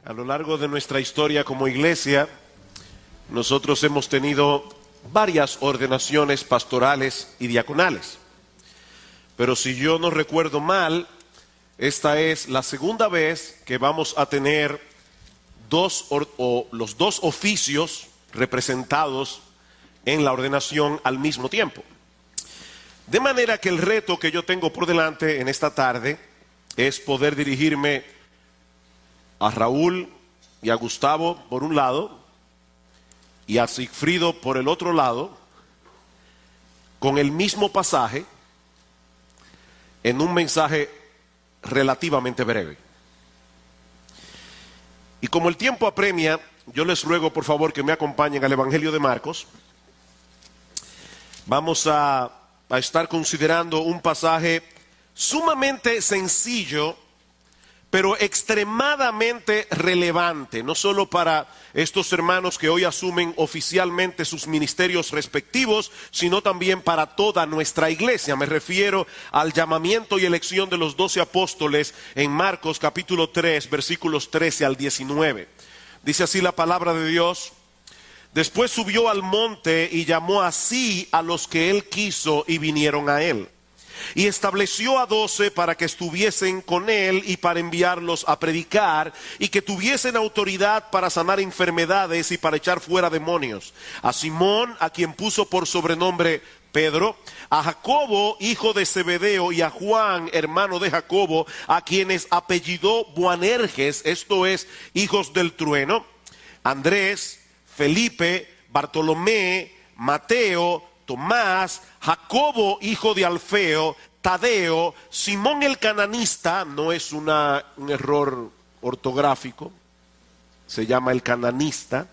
A lo largo de nuestra historia como iglesia, nosotros hemos tenido varias ordenaciones pastorales y diaconales. Pero si yo no recuerdo mal, esta es la segunda vez que vamos a tener los dos oficios representados en la ordenación al mismo tiempo. De manera que el reto que yo tengo por delante en esta tarde es poder dirigirme a Raúl y a Gustavo por un lado y a Sigfrido por el otro lado, con el mismo pasaje, en un mensaje relativamente breve. Y como el tiempo apremia, yo les ruego por favor que me acompañen al Evangelio de Marcos. Vamos a estar considerando un pasaje sumamente sencillo, pero extremadamente relevante, no solo para estos hermanos que hoy asumen oficialmente sus ministerios respectivos, sino también para toda nuestra iglesia. Me refiero al llamamiento y elección de los 12 apóstoles en Marcos capítulo 3, versículos 13 al 19. Dice así la palabra de Dios: después subió al monte y llamó así a los que él quiso y vinieron a él. Y estableció a 12 para que estuviesen con él y para enviarlos a predicar y que tuviesen autoridad para sanar enfermedades y para echar fuera demonios. A Simón, a quien puso por sobrenombre Pedro, a Jacobo, hijo de Zebedeo, y a Juan, hermano de Jacobo, a quienes apellidó Boanerges, esto es, hijos del trueno, Andrés, Felipe, Bartolomé, Mateo, Tomás, Jacobo, hijo de Alfeo, Tadeo, Simón el cananista, no es un error ortográfico, se llama el cananista,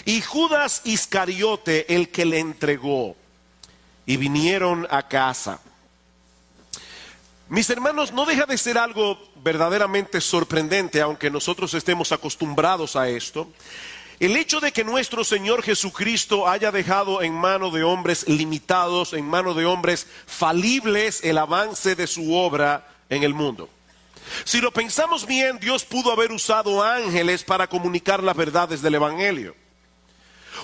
y Judas Iscariote, el que le entregó, y vinieron a casa. Mis hermanos, no deja de ser algo verdaderamente sorprendente, aunque nosotros estemos acostumbrados a esto, el hecho de que nuestro Señor Jesucristo haya dejado en manos de hombres limitados, en manos de hombres falibles, el avance de su obra en el mundo. Si lo pensamos bien, Dios pudo haber usado ángeles para comunicar las verdades del Evangelio.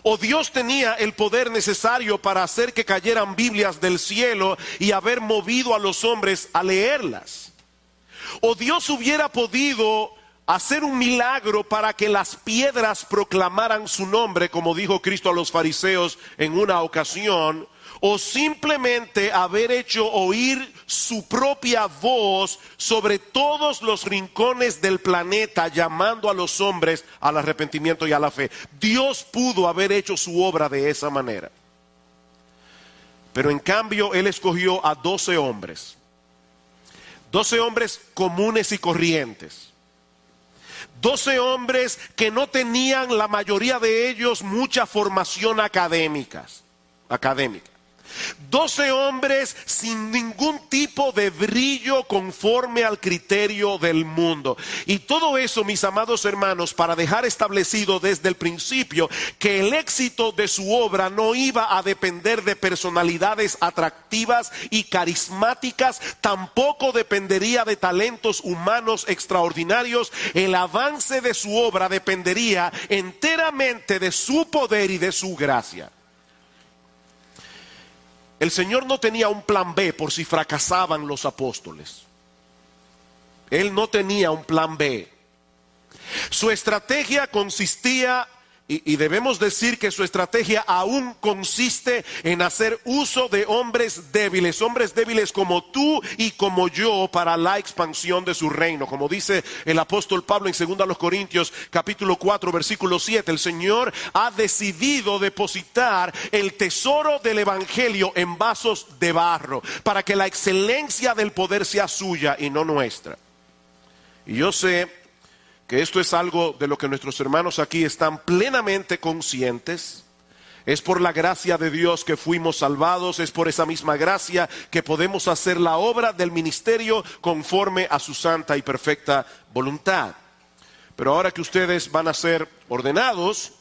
O Dios tenía el poder necesario para hacer que cayeran Biblias del cielo y haber movido a los hombres a leerlas. O Dios hubiera podido hacer un milagro para que las piedras proclamaran su nombre, como dijo Cristo a los fariseos en una ocasión, o simplemente haber hecho oír su propia voz sobre todos los rincones del planeta, llamando a los hombres al arrepentimiento y a la fe. Dios pudo haber hecho su obra de esa manera. Pero en cambio Él escogió a 12 hombres. 12 hombres comunes y corrientes. 12 hombres que no tenían, la mayoría de ellos, mucha formación académica. 12 hombres sin ningún tipo de brillo conforme al criterio del mundo. Y todo eso, mis amados hermanos, para dejar establecido desde el principio que el éxito de su obra no iba a depender de personalidades atractivas y carismáticas, tampoco dependería de talentos humanos extraordinarios. El avance de su obra dependería enteramente de su poder y de su gracia. El Señor no tenía un plan B por si fracasaban los apóstoles. Él no tenía un plan B. Su estrategia consistía, y debemos decir que su estrategia aún consiste en hacer uso de hombres débiles como tú y como yo, para la expansión de su reino. Como dice el apóstol Pablo en 2 Corintios capítulo 4 versículo 7, el Señor ha decidido depositar el tesoro del evangelio en vasos de barro, para que la excelencia del poder sea suya y no nuestra. Y yo sé que esto es algo de lo que nuestros hermanos aquí están plenamente conscientes. Es por la gracia de Dios que fuimos salvados, es por esa misma gracia que podemos hacer la obra del ministerio conforme a su santa y perfecta voluntad. Pero ahora que ustedes van a ser ordenados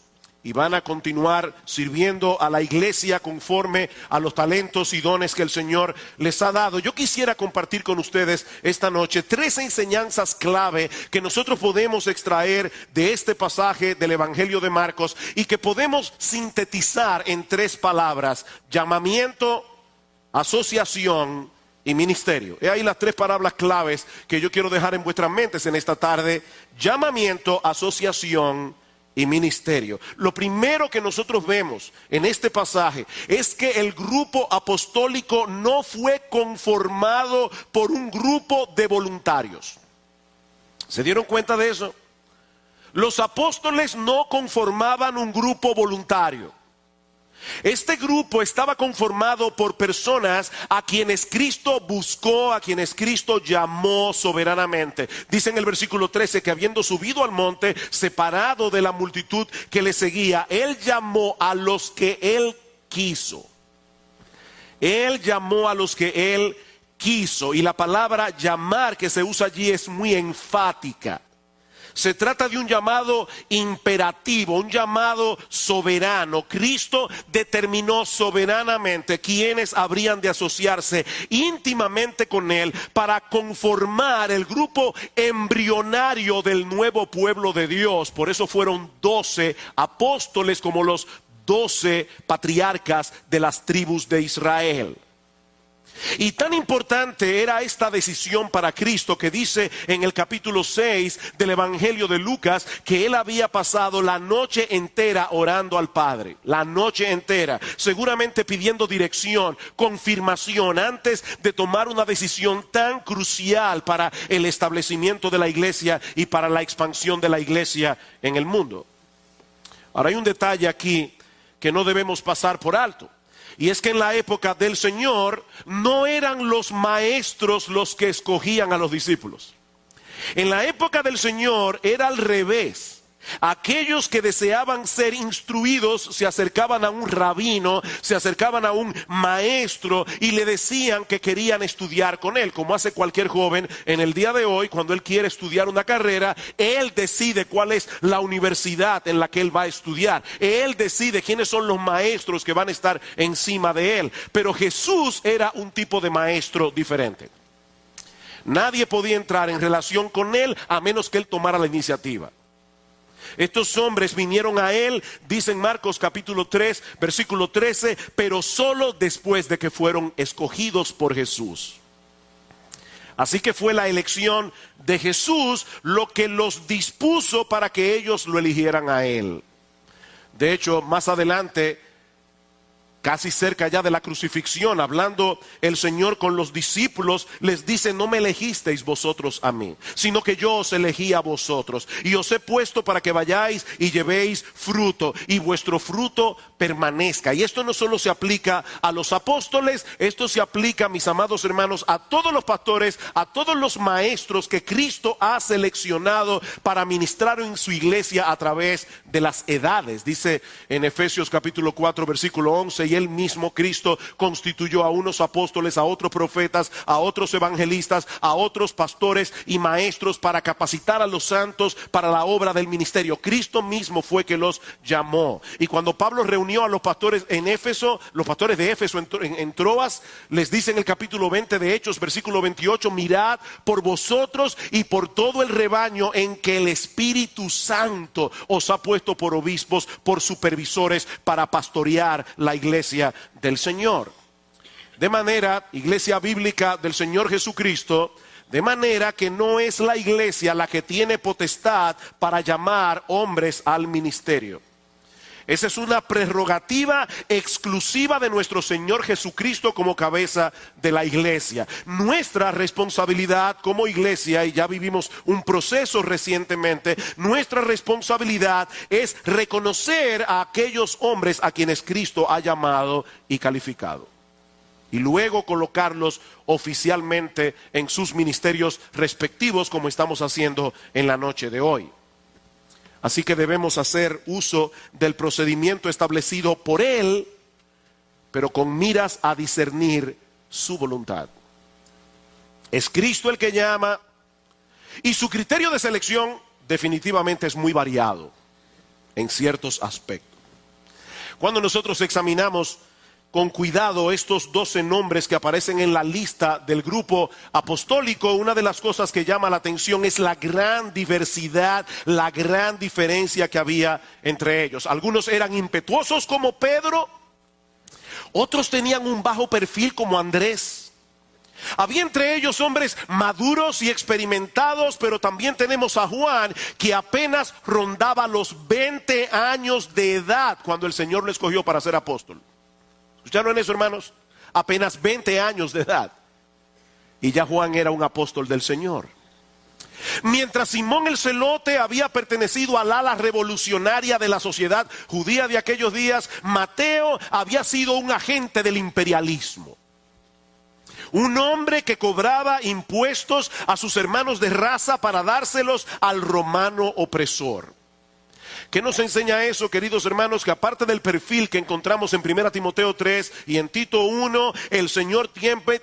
y van a continuar sirviendo a la iglesia conforme a los talentos y dones que el Señor les ha dado. Yo quisiera compartir con ustedes esta noche 3 enseñanzas clave que nosotros podemos extraer de este pasaje del Evangelio de Marcos y que podemos sintetizar en 3 palabras: llamamiento, asociación y ministerio. He ahí las 3 palabras claves que yo quiero dejar en vuestras mentes en esta tarde: llamamiento, asociación y ministerio. Lo primero que nosotros vemos en este pasaje es que el grupo apostólico no fue conformado por un grupo de voluntarios. ¿Se dieron cuenta de eso? Los apóstoles no conformaban un grupo voluntario. Este grupo estaba conformado por personas a quienes Cristo buscó, a quienes Cristo llamó soberanamente. Dice en el versículo 13 que habiendo subido al monte, separado de la multitud que le seguía, Él llamó a los que Él quiso. Él llamó a los que Él quiso. Y la palabra llamar que se usa allí es muy enfática. Se trata de un llamado imperativo, un llamado soberano. Cristo determinó soberanamente quiénes habrían de asociarse íntimamente con Él para conformar el grupo embrionario del nuevo pueblo de Dios. Por eso fueron 12 apóstoles como los 12 patriarcas de las tribus de Israel. Y tan importante era esta decisión para Cristo que dice en el capítulo 6 del Evangelio de Lucas que Él había pasado la noche entera orando al Padre. La noche entera, seguramente pidiendo dirección, confirmación antes de tomar una decisión tan crucial para el establecimiento de la iglesia y para la expansión de la iglesia en el mundo. Ahora hay un detalle aquí que no debemos pasar por alto. Y es que en la época del Señor no eran los maestros los que escogían a los discípulos. En la época del Señor era al revés. Aquellos que deseaban ser instruidos se acercaban a un rabino, se acercaban a un maestro y le decían que querían estudiar con él, como hace cualquier joven en el día de hoy. Cuando él quiere estudiar una carrera, él decide cuál es la universidad en la que él va a estudiar. Él decide quiénes son los maestros que van a estar encima de él. Pero Jesús era un tipo de maestro diferente. Nadie podía entrar en relación con él a menos que él tomara la iniciativa. Estos hombres vinieron a él, dice en Marcos capítulo 3, versículo 13, pero solo después de que fueron escogidos por Jesús. Así que fue la elección de Jesús lo que los dispuso para que ellos lo eligieran a él. De hecho, más adelante, casi cerca ya de la crucifixión, hablando el Señor con los discípulos, les dice: no me elegisteis vosotros a mí, sino que yo os elegí a vosotros, y os he puesto para que vayáis y llevéis fruto, y vuestro fruto permanezca. Y esto no solo se aplica a los apóstoles, esto se aplica, mis amados hermanos, a todos los pastores, a todos los maestros que Cristo ha seleccionado para ministrar en su iglesia a través de las edades. Dice en Efesios capítulo 4 versículo 11: y él mismo, Cristo, constituyó a unos apóstoles, a otros profetas, a otros evangelistas, a otros pastores y maestros para capacitar a los santos para la obra del ministerio. Cristo mismo fue que los llamó. Y cuando Pablo reunió a los pastores en Éfeso, los pastores de Éfeso en Troas, les dice en el capítulo 20 de Hechos, versículo 28: mirad por vosotros y por todo el rebaño en que el Espíritu Santo os ha puesto por obispos, por supervisores, para pastorear la iglesia del Señor. De manera, iglesia bíblica del Señor Jesucristo, de manera que no es la iglesia la que tiene potestad para llamar hombres al ministerio. Esa es una prerrogativa exclusiva de nuestro Señor Jesucristo como cabeza de la iglesia. Nuestra responsabilidad como iglesia, y ya vivimos un proceso recientemente, nuestra responsabilidad es reconocer a aquellos hombres a quienes Cristo ha llamado y calificado, y luego colocarlos oficialmente en sus ministerios respectivos, como estamos haciendo en la noche de hoy. Así que debemos hacer uso del procedimiento establecido por Él, pero con miras a discernir su voluntad. Es Cristo el que llama, y su criterio de selección definitivamente es muy variado en ciertos aspectos. Cuando nosotros examinamos con cuidado estos 12 nombres que aparecen en la lista del grupo apostólico, una de las cosas que llama la atención es la gran diversidad, la gran diferencia que había entre ellos. Algunos eran impetuosos como Pedro, otros tenían un bajo perfil como Andrés. Había entre ellos hombres maduros y experimentados, pero también tenemos a Juan, que apenas rondaba los 20 años de edad cuando el Señor lo escogió para ser apóstol. ¿Escucharon eso, hermanos? Apenas 20 años de edad. Y ya Juan era un apóstol del Señor. Mientras Simón el Celote había pertenecido al ala revolucionaria de la sociedad judía de aquellos días, Mateo había sido un agente del imperialismo. Un hombre que cobraba impuestos a sus hermanos de raza para dárselos al romano opresor. ¿Qué nos enseña eso, queridos hermanos? Que aparte del perfil que encontramos en 1 Timoteo 3 y en Tito 1, el Señor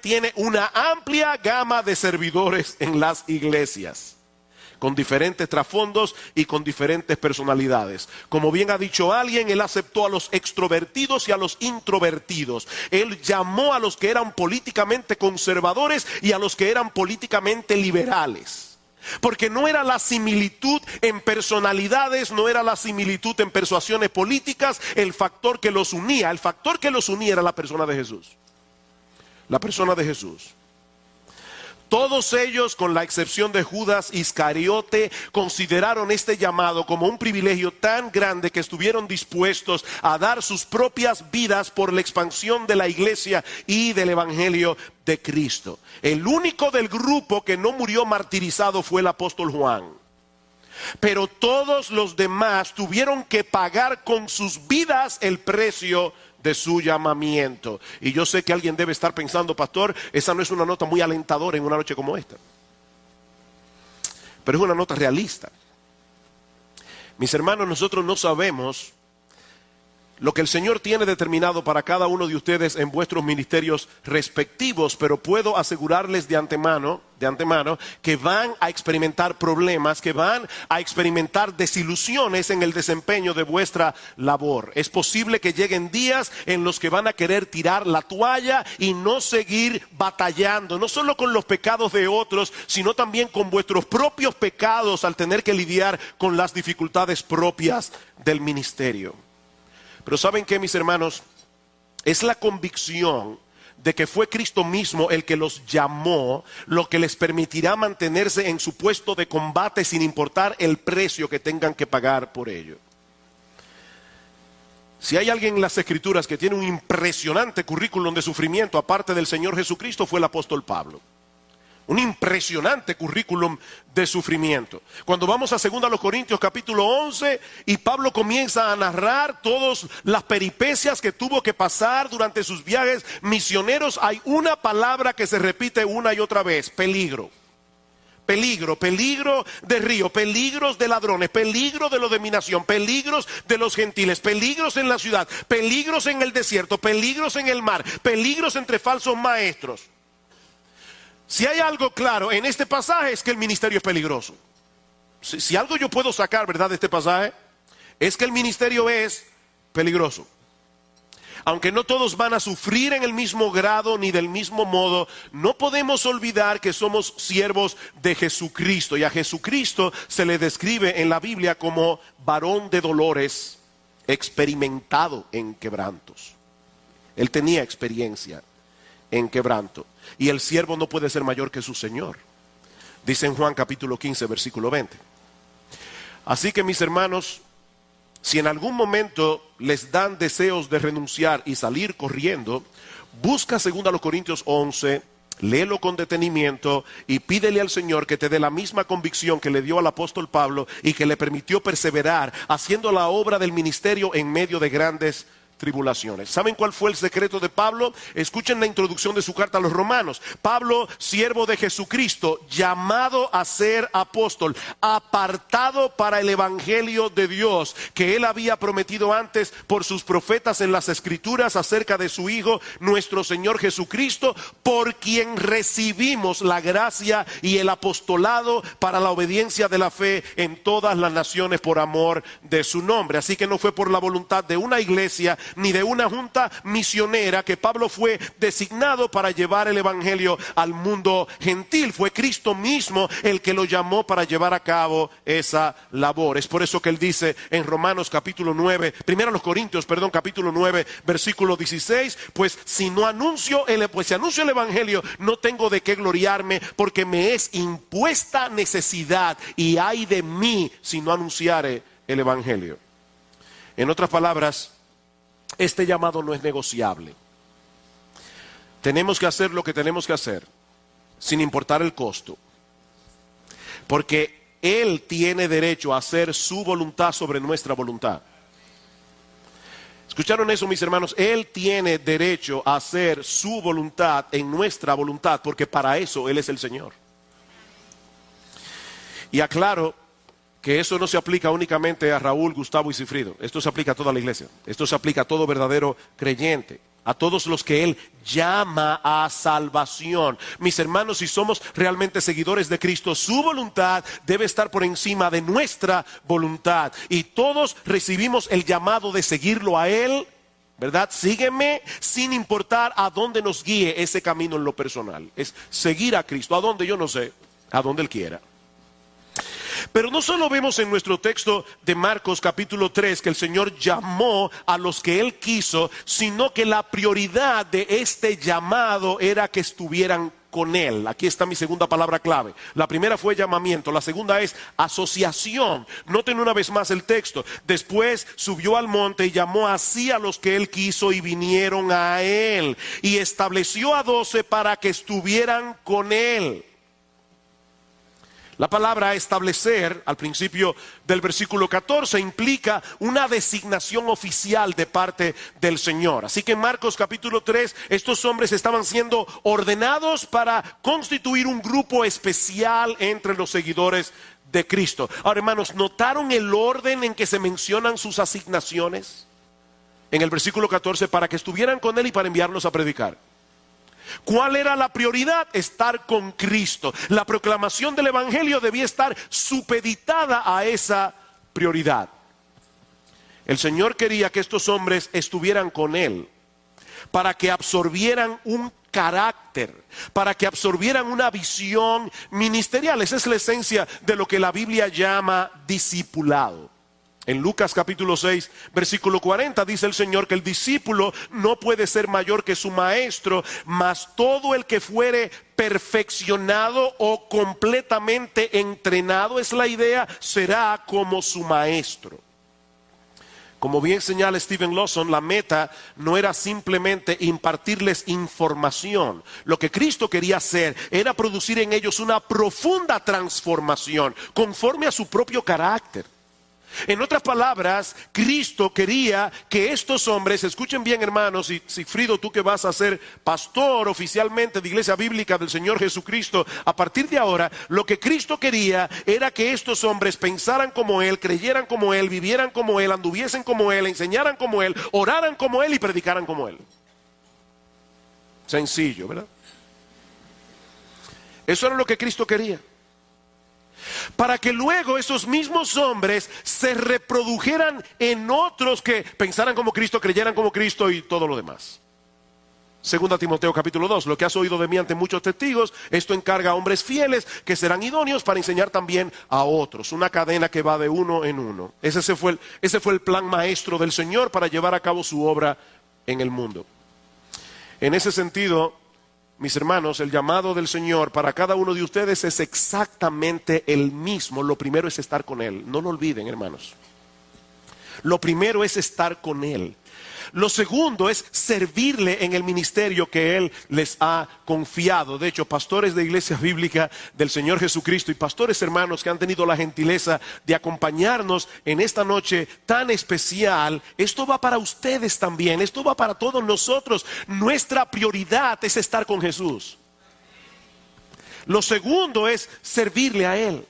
tiene una amplia gama de servidores en las iglesias, con diferentes trasfondos y con diferentes personalidades. Como bien ha dicho alguien, Él aceptó a los extrovertidos y a los introvertidos. Él llamó a los que eran políticamente conservadores y a los que eran políticamente liberales. Porque no era la similitud en personalidades, no era la similitud en persuasiones políticas el factor que los unía. El factor que los unía era la persona de Jesús. La persona de Jesús. Todos ellos, con la excepción de Judas Iscariote, consideraron este llamado como un privilegio tan grande que estuvieron dispuestos a dar sus propias vidas por la expansión de la iglesia y del evangelio de Cristo. El único del grupo que no murió martirizado fue el apóstol Juan. Pero todos los demás tuvieron que pagar con sus vidas el precio de su llamamiento. Y yo sé que alguien debe estar pensando: pastor, esa no es una nota muy alentadora en una noche como esta. Pero es una nota realista. Mis hermanos, nosotros no sabemos lo que el Señor tiene determinado para cada uno de ustedes en vuestros ministerios respectivos, pero puedo asegurarles de antemano que van a experimentar problemas, que van a experimentar desilusiones en el desempeño de vuestra labor. Es posible que lleguen días en los que van a querer tirar la toalla y no seguir batallando, no solo con los pecados de otros, sino también con vuestros propios pecados al tener que lidiar con las dificultades propias del ministerio. Pero ¿saben qué, mis hermanos? Es la convicción de que fue Cristo mismo el que los llamó, lo que les permitirá mantenerse en su puesto de combate sin importar el precio que tengan que pagar por ello. Si hay alguien en las Escrituras que tiene un impresionante currículum de sufrimiento aparte del Señor Jesucristo, fue el apóstol Pablo. Un impresionante currículum de sufrimiento. Cuando vamos a 2 Corintios capítulo 11 y Pablo comienza a narrar todas las peripecias que tuvo que pasar durante sus viajes misioneros, hay una palabra que se repite una y otra vez: peligro. Peligro, peligro de río, peligros de ladrones, peligro de los de mi nación, peligros de los gentiles, peligros en la ciudad, peligros en el desierto, peligros en el mar, peligros entre falsos maestros. Si hay algo claro en este pasaje es que el ministerio es peligroso. Si algo yo puedo sacar, ¿verdad?, de este pasaje, es que el ministerio es peligroso. Aunque no todos van a sufrir en el mismo grado ni del mismo modo, no podemos olvidar que somos siervos de Jesucristo. Y a Jesucristo se le describe en la Biblia como varón de dolores, experimentado en quebrantos. Él tenía experiencia en quebranto. Y el siervo no puede ser mayor que su Señor. Dice en Juan capítulo 15, versículo 20. Así que, mis hermanos, si en algún momento les dan deseos de renunciar y salir corriendo, busca 2 Corintios 11, léelo con detenimiento y pídele al Señor que te dé la misma convicción que le dio al apóstol Pablo y que le permitió perseverar haciendo la obra del ministerio en medio de grandes tribulaciones. ¿Saben cuál fue el secreto de Pablo? Escuchen la introducción de su carta a los romanos. Pablo, siervo de Jesucristo, llamado a ser apóstol, apartado para el evangelio de Dios, que él había prometido antes por sus profetas en las escrituras acerca de su Hijo, nuestro Señor Jesucristo, por quien recibimos la gracia y el apostolado para la obediencia de la fe en todas las naciones por amor de su nombre. Así que no fue por la voluntad de una iglesia ni de una junta misionera que Pablo fue designado para llevar el evangelio al mundo gentil. Fue Cristo mismo el que lo llamó para llevar a cabo esa labor. Es por eso que él dice en Romanos capítulo 9, primero los Corintios, capítulo 9, versículo 16, pues si anuncio el evangelio, no tengo de qué gloriarme, porque me es impuesta necesidad, y ay de mí si no anunciare el evangelio. En otras palabras, este llamado no es negociable. Tenemos que hacer lo que tenemos que hacer, sin importar el costo, porque Él tiene derecho a hacer su voluntad sobre nuestra voluntad. ¿Escucharon eso, mis hermanos? Él tiene derecho a hacer su voluntad en nuestra voluntad, porque para eso Él es el Señor. Y aclaro que eso no se aplica únicamente a Raúl, Gustavo y Cifrido. Esto se aplica a toda la iglesia. Esto se aplica a todo verdadero creyente, a todos los que Él llama a salvación. Mis hermanos, si somos realmente seguidores de Cristo, su voluntad debe estar por encima de nuestra voluntad. Y todos recibimos el llamado de seguirlo a Él, ¿verdad? Sígueme, sin importar a dónde nos guíe ese camino en lo personal. Es seguir a Cristo, a dónde yo no sé, a dónde Él quiera. Pero no solo vemos en nuestro texto de Marcos capítulo 3 que el Señor llamó a los que Él quiso, sino que la prioridad de este llamado era que estuvieran con Él. Aquí está mi segunda palabra clave. La primera fue llamamiento, la segunda es asociación. Noten una vez más el texto. Después subió al monte y llamó así a los que Él quiso y vinieron a Él. Y estableció a 12 para que estuvieran con Él. La palabra establecer, al principio del versículo 14, implica una designación oficial de parte del Señor. Así que en Marcos capítulo 3, estos hombres estaban siendo ordenados para constituir un grupo especial entre los seguidores de Cristo. Ahora, hermanos, ¿notaron el orden en que se mencionan sus asignaciones? En el versículo 14, para que estuvieran con Él y para enviarlos a predicar. ¿Cuál era la prioridad? Estar con Cristo. La proclamación del evangelio debía estar supeditada a esa prioridad. El Señor quería que estos hombres estuvieran con Él para que absorbieran un carácter, para que absorbieran una visión ministerial. Esa es la esencia de lo que la Biblia llama discipulado. En Lucas capítulo 6, versículo 40 dice el Señor que el discípulo no puede ser mayor que su maestro, mas todo el que fuere perfeccionado o completamente entrenado, es la idea, será como su maestro. Como bien señala Steven Lawson, la meta no era simplemente impartirles información. Lo que Cristo quería hacer era producir en ellos una profunda transformación conforme a su propio carácter. En otras palabras, Cristo quería que estos hombres, escuchen bien hermanos, y Sigfrido, tú que vas a ser pastor oficialmente de Iglesia Bíblica del Señor Jesucristo, a partir de ahora, lo que Cristo quería era que estos hombres pensaran como Él, creyeran como Él, vivieran como Él, anduviesen como Él, enseñaran como Él, oraran como Él y predicaran como Él. Sencillo, ¿verdad? Eso era lo que Cristo quería. Para que luego esos mismos hombres se reprodujeran en otros que pensaran como Cristo, creyeran como Cristo y todo lo demás. Segunda Timoteo capítulo 2, lo que has oído de mí ante muchos testigos, esto encarga a hombres fieles que serán idóneos para enseñar también a otros. Una cadena que va de uno en uno. Ese fue el plan maestro del Señor para llevar a cabo su obra en el mundo. En ese sentido, mis hermanos, el llamado del Señor para cada uno de ustedes es exactamente el mismo. Lo primero es estar con Él. No lo olviden, hermanos. Lo primero es estar con Él. Lo segundo es servirle en el ministerio que Él les ha confiado. De hecho, pastores de Iglesia Bíblica del Señor Jesucristo y pastores hermanos que han tenido la gentileza de acompañarnos en esta noche tan especial, esto va para ustedes también, esto va para todos nosotros. Nuestra prioridad es estar con Jesús. Lo segundo es servirle a Él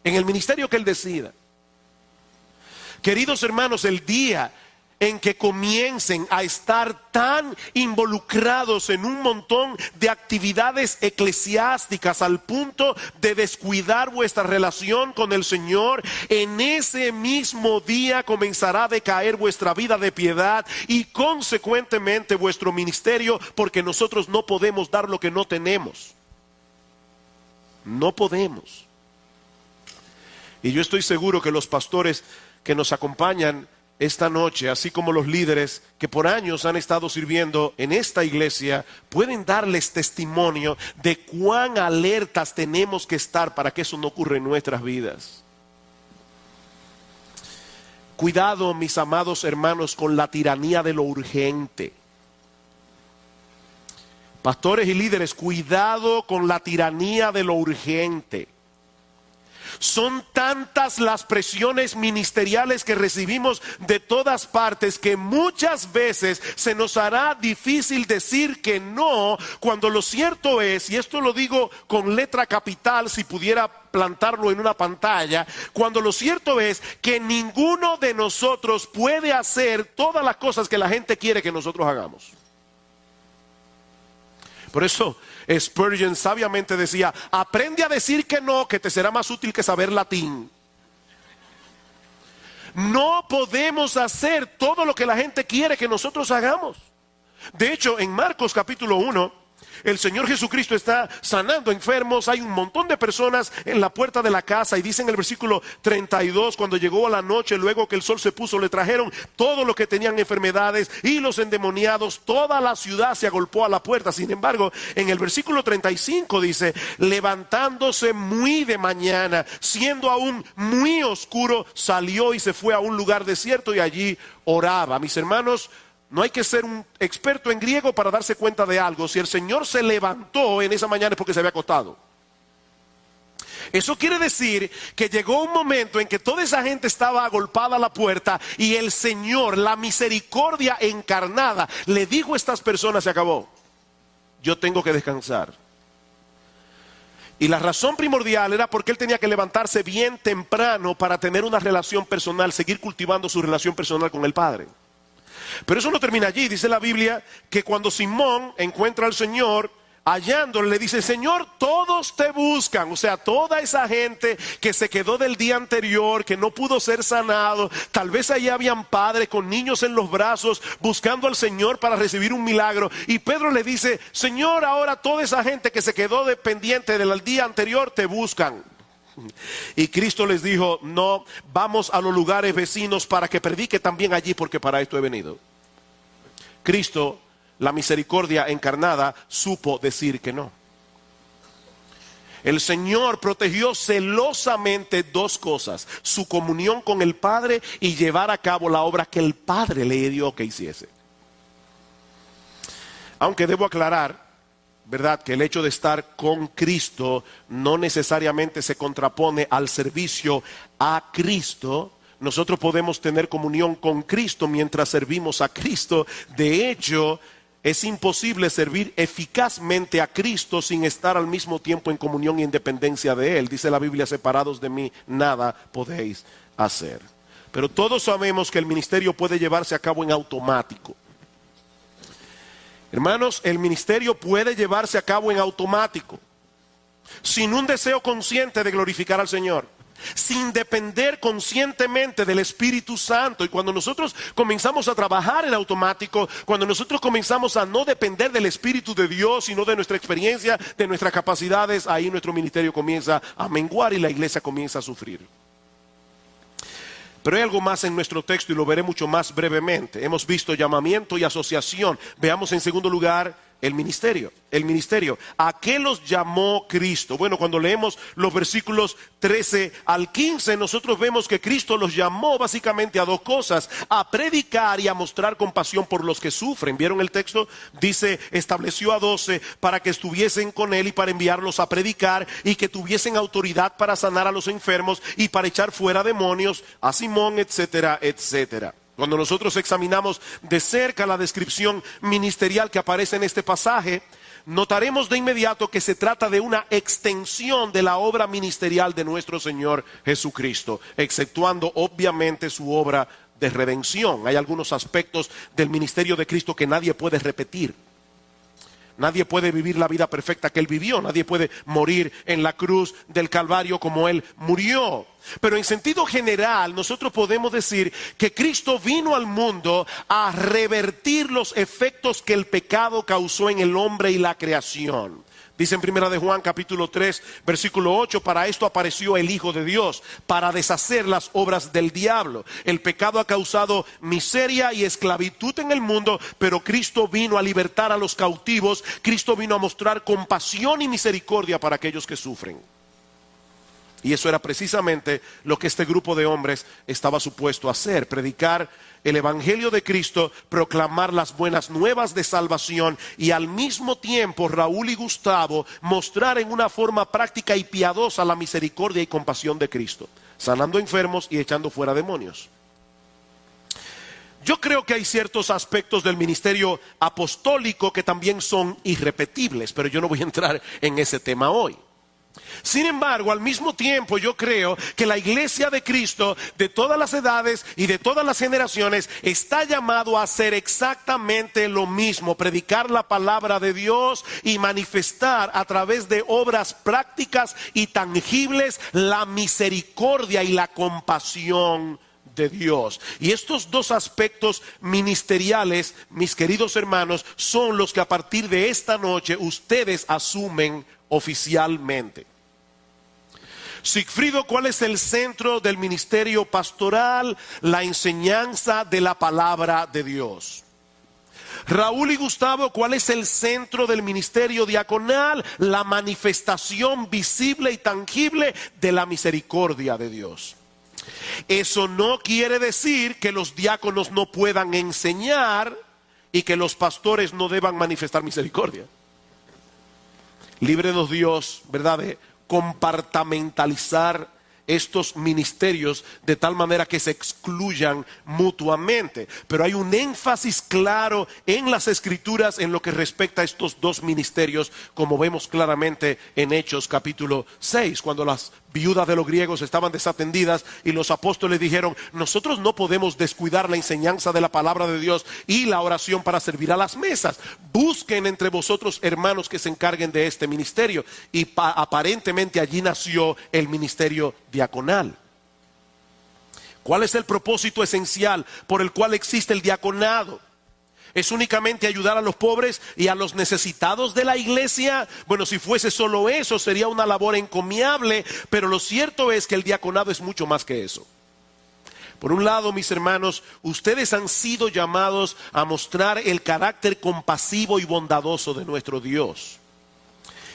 en el ministerio que Él decida. Queridos hermanos, el día en que comiencen a estar tan involucrados en un montón de actividades eclesiásticas al punto de descuidar vuestra relación con el Señor, en ese mismo día comenzará a decaer vuestra vida de piedad y consecuentemente vuestro ministerio, porque nosotros no podemos dar lo que no tenemos. No podemos. Y yo estoy seguro que los pastores que nos acompañan esta noche, así como los líderes que por años han estado sirviendo en esta iglesia, pueden darles testimonio de cuán alertas tenemos que estar para que eso no ocurra en nuestras vidas. Cuidado, mis amados hermanos, con la tiranía de lo urgente. Pastores y líderes, cuidado con la tiranía de lo urgente. Son tantas las presiones ministeriales que recibimos de todas partes que muchas veces se nos hará difícil decir que no, cuando lo cierto es, y esto lo digo con letra capital si pudiera plantarlo en una pantalla, cuando lo cierto es que ninguno de nosotros puede hacer todas las cosas que la gente quiere que nosotros hagamos. Por eso Spurgeon sabiamente decía: aprende a decir que no, que te será más útil que saber latín. No podemos hacer todo lo que la gente quiere que nosotros hagamos. De hecho, en Marcos capítulo 1, el Señor Jesucristo está sanando enfermos. Hay un montón de personas en la puerta de la casa. Y dice en el versículo 32, cuando llegó a la noche, luego que el sol se puso, le trajeron todos los que tenían enfermedades y los endemoniados. Toda la ciudad se agolpó a la puerta. Sin embargo, en el versículo 35 dice: levantándose muy de mañana, siendo aún muy oscuro, salió y se fue a un lugar desierto y allí oraba. Mis hermanos, no hay que ser un experto en griego para darse cuenta de algo. Si el Señor se levantó en esa mañana es porque se había acostado. Eso quiere decir que llegó un momento en que toda esa gente estaba agolpada a la puerta y el Señor, la misericordia encarnada, le dijo a estas personas: se acabó, yo tengo que descansar. Y la razón primordial era porque él tenía que levantarse bien temprano para tener una relación personal, seguir cultivando su relación personal con el Padre. Pero eso no termina allí. Dice la Biblia que cuando Simón encuentra al Señor, hallándole, le dice: Señor, todos te buscan. O sea, toda esa gente que se quedó del día anterior, que no pudo ser sanado, tal vez allá habían padres con niños en los brazos buscando al Señor para recibir un milagro. Y Pedro le dice: Señor, ahora toda esa gente que se quedó dependiente del día anterior te buscan. Y Cristo les dijo: no, vamos a los lugares vecinos para que predique también allí, porque para esto he venido. Cristo, la misericordia encarnada, supo decir que no. El Señor protegió celosamente dos cosas: su comunión con el Padre y llevar a cabo la obra que el Padre le dio que hiciese. Aunque debo aclarar, ¿verdad?, que el hecho de estar con Cristo no necesariamente se contrapone al servicio a Cristo. Nosotros podemos tener comunión con Cristo mientras servimos a Cristo. De hecho, es imposible servir eficazmente a Cristo sin estar al mismo tiempo en comunión y en dependencia de Él. Dice la Biblia: separados de mí, nada podéis hacer. Pero todos sabemos que el ministerio puede llevarse a cabo en automático. Hermanos, el ministerio puede llevarse a cabo en automático, sin un deseo consciente de glorificar al Señor, sin depender conscientemente del Espíritu Santo. Y cuando nosotros comenzamos a trabajar en automático, cuando nosotros comenzamos a no depender del Espíritu de Dios, sino de nuestra experiencia, de nuestras capacidades, ahí nuestro ministerio comienza a menguar y la iglesia comienza a sufrir. Pero hay algo más en nuestro texto y lo veré mucho más brevemente. Hemos visto llamamiento y asociación. Veamos en segundo lugar el ministerio. ¿A qué los llamó Cristo? Bueno, cuando leemos los versículos 13 al 15, nosotros vemos que Cristo los llamó básicamente a dos cosas: a predicar y a mostrar compasión por los que sufren. ¿Vieron el texto? Dice, estableció a 12 para que estuviesen con él y para enviarlos a predicar y que tuviesen autoridad para sanar a los enfermos y para echar fuera demonios, a Simón, etcétera, etcétera. Cuando nosotros examinamos de cerca la descripción ministerial que aparece en este pasaje, notaremos de inmediato que se trata de una extensión de la obra ministerial de nuestro Señor Jesucristo, exceptuando obviamente su obra de redención. Hay algunos aspectos del ministerio de Cristo que nadie puede repetir. Nadie puede vivir la vida perfecta que Él vivió. Nadie puede morir en la cruz del Calvario como Él murió. Pero en sentido general, nosotros podemos decir que Cristo vino al mundo a revertir los efectos que el pecado causó en el hombre y la creación. Dice en 1 de Juan capítulo 3 versículo 8, para esto apareció el Hijo de Dios, para deshacer las obras del diablo. El pecado ha causado miseria y esclavitud en el mundo, pero Cristo vino a libertar a los cautivos. Cristo vino a mostrar compasión y misericordia para aquellos que sufren. Y eso era precisamente lo que este grupo de hombres estaba supuesto a hacer: predicar el evangelio de Cristo, proclamar las buenas nuevas de salvación y al mismo tiempo Raúl y Gustavo mostrar en una forma práctica y piadosa la misericordia y compasión de Cristo, sanando enfermos y echando fuera demonios. Yo creo que hay ciertos aspectos del ministerio apostólico que también son irrepetibles, pero yo no voy a entrar en ese tema hoy. Sin embargo, al mismo tiempo yo creo que la iglesia de Cristo, de todas las edades y de todas las generaciones, está llamado a hacer exactamente lo mismo: predicar la palabra de Dios y manifestar a través de obras prácticas y tangibles la misericordia y la compasión de Dios. Y estos dos aspectos ministeriales, mis queridos hermanos, son los que a partir de esta noche ustedes asumen oficialmente. Sigfrido, ¿cuál es el centro del ministerio pastoral? La enseñanza de la palabra de Dios. Raúl y Gustavo, ¿cuál es el centro del ministerio diaconal? La manifestación visible y tangible de la misericordia de Dios. Eso no quiere decir que los diáconos no puedan enseñar y que los pastores no deban manifestar misericordia. Líbrenos Dios, ¿verdad?, de compartamentalizar estos ministerios de tal manera que se excluyan mutuamente. Pero hay un énfasis claro en las Escrituras en lo que respecta a estos dos ministerios, como vemos claramente en Hechos capítulo 6, cuando las viudas de los griegos estaban desatendidas y los apóstoles dijeron: nosotros no podemos descuidar la enseñanza de la palabra de Dios y la oración para servir a las mesas. Busquen entre vosotros hermanos que se encarguen de este ministerio. Y aparentemente allí nació el ministerio diaconal. ¿Cuál es el propósito esencial por el cual existe el diaconado? ¿Es únicamente ayudar a los pobres y a los necesitados de la iglesia? Bueno, si fuese solo eso, sería una labor encomiable, pero lo cierto es que el diaconado es mucho más que eso. Por un lado, mis hermanos, ustedes han sido llamados a mostrar el carácter compasivo y bondadoso de nuestro Dios.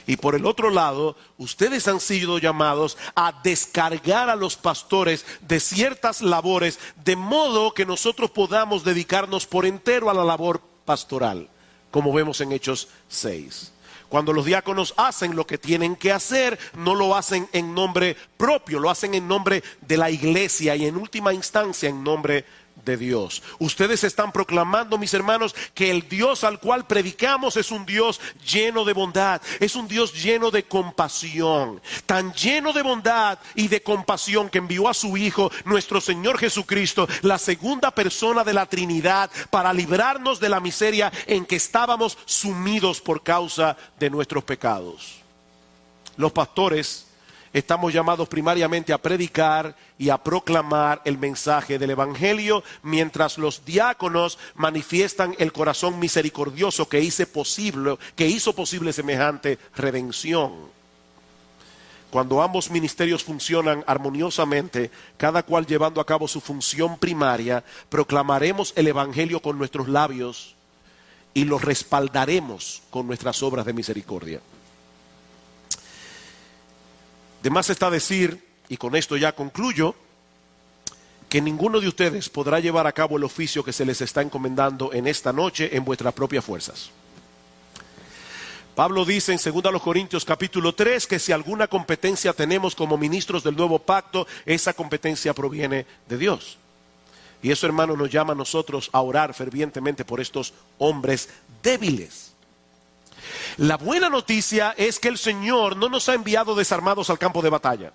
Y por el otro lado, ustedes han sido llamados a descargar a los pastores de ciertas labores, de modo que nosotros podamos dedicarnos por entero a la labor pastoral, como vemos en Hechos 6. Cuando los diáconos hacen lo que tienen que hacer, no lo hacen en nombre propio, lo hacen en nombre de la iglesia y en última instancia en nombre de Dios. Ustedes están proclamando, mis hermanos, que el Dios al cual predicamos es un Dios lleno de bondad, es un Dios lleno de compasión, tan lleno de bondad y de compasión que envió a su Hijo, nuestro Señor Jesucristo, la segunda persona de la Trinidad, para librarnos de la miseria en que estábamos sumidos por causa de nuestros pecados. Los pastores estamos llamados primariamente a predicar y a proclamar el mensaje del evangelio, mientras los diáconos manifiestan el corazón misericordioso que hizo posible semejante redención. Cuando ambos ministerios funcionan armoniosamente, cada cual llevando a cabo su función primaria, proclamaremos el evangelio con nuestros labios y lo respaldaremos con nuestras obras de misericordia. De más está decir, y con esto ya concluyo, que ninguno de ustedes podrá llevar a cabo el oficio que se les está encomendando en esta noche en vuestras propias fuerzas. Pablo dice en 2 Corintios capítulo 3 que si alguna competencia tenemos como ministros del nuevo pacto, esa competencia proviene de Dios. Y eso, hermano, nos llama a nosotros a orar fervientemente por estos hombres débiles. La buena noticia es que el Señor no nos ha enviado desarmados al campo de batalla.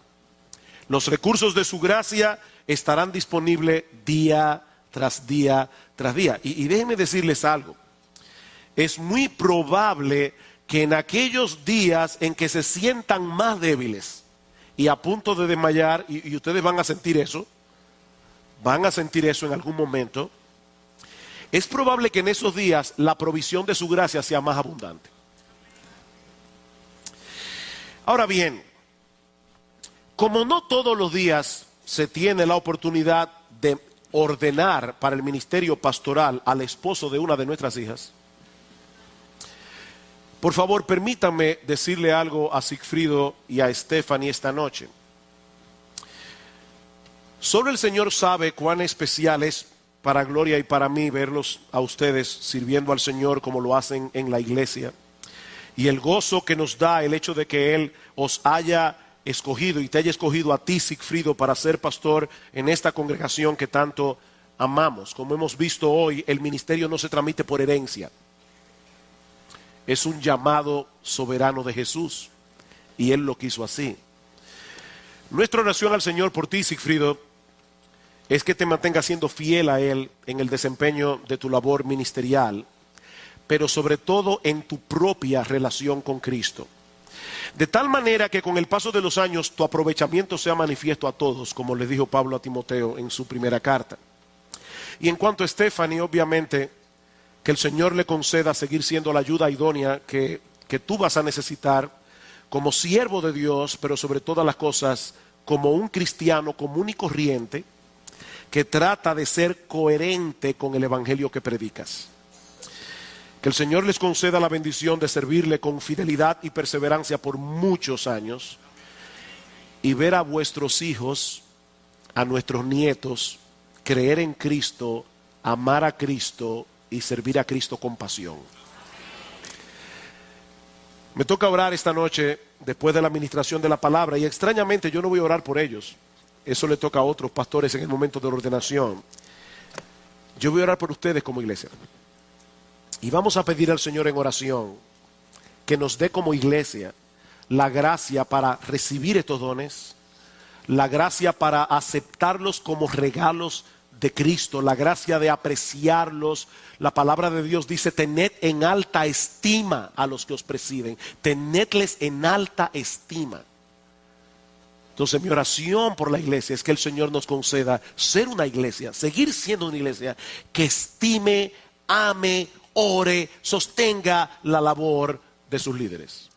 Los recursos de su gracia estarán disponibles día tras día tras día. Y déjenme decirles algo. Es muy probable que en aquellos días en que se sientan más débiles y a punto de desmayar, y ustedes van a sentir eso en algún momento, es probable que en esos días la provisión de su gracia sea más abundante. Ahora bien, como no todos los días se tiene la oportunidad de ordenar para el ministerio pastoral al esposo de una de nuestras hijas, por favor, permítanme decirle algo a Sigfrido y a Stephanie esta noche. Solo el Señor sabe cuán especial es para Gloria y para mí verlos a ustedes sirviendo al Señor como lo hacen en la iglesia. Y el gozo que nos da el hecho de que Él os haya escogido y te haya escogido a ti, Sigfrido, para ser pastor en esta congregación que tanto amamos. Como hemos visto hoy, el ministerio no se transmite por herencia. Es un llamado soberano de Jesús y Él lo quiso así. Nuestra oración al Señor por ti, Sigfrido, es que te mantengas siendo fiel a Él en el desempeño de tu labor ministerial, pero sobre todo en tu propia relación con Cristo. De tal manera que con el paso de los años tu aprovechamiento sea manifiesto a todos, como le dijo Pablo a Timoteo en su primera carta. Y en cuanto a Stephanie, obviamente, que el Señor le conceda seguir siendo la ayuda idónea que tú vas a necesitar como siervo de Dios, pero sobre todas las cosas como un cristiano común y corriente que trata de ser coherente con el evangelio que predicas. Que el Señor les conceda la bendición de servirle con fidelidad y perseverancia por muchos años y ver a vuestros hijos, a nuestros nietos, creer en Cristo, amar a Cristo y servir a Cristo con pasión. Me toca orar esta noche después de la administración de la palabra y extrañamente yo no voy a orar por ellos. Eso le toca a otros pastores en el momento de la ordenación. Yo voy a orar por ustedes como iglesia. Y vamos a pedir al Señor en oración que nos dé como iglesia la gracia para recibir estos dones, la gracia para aceptarlos como regalos de Cristo, la gracia de apreciarlos. La palabra de Dios dice: tened en alta estima a los que os presiden, tenedles en alta estima. Entonces mi oración por la iglesia es que el Señor nos conceda ser una iglesia, seguir siendo una iglesia que estime, ame, ore, sostenga la labor de sus líderes.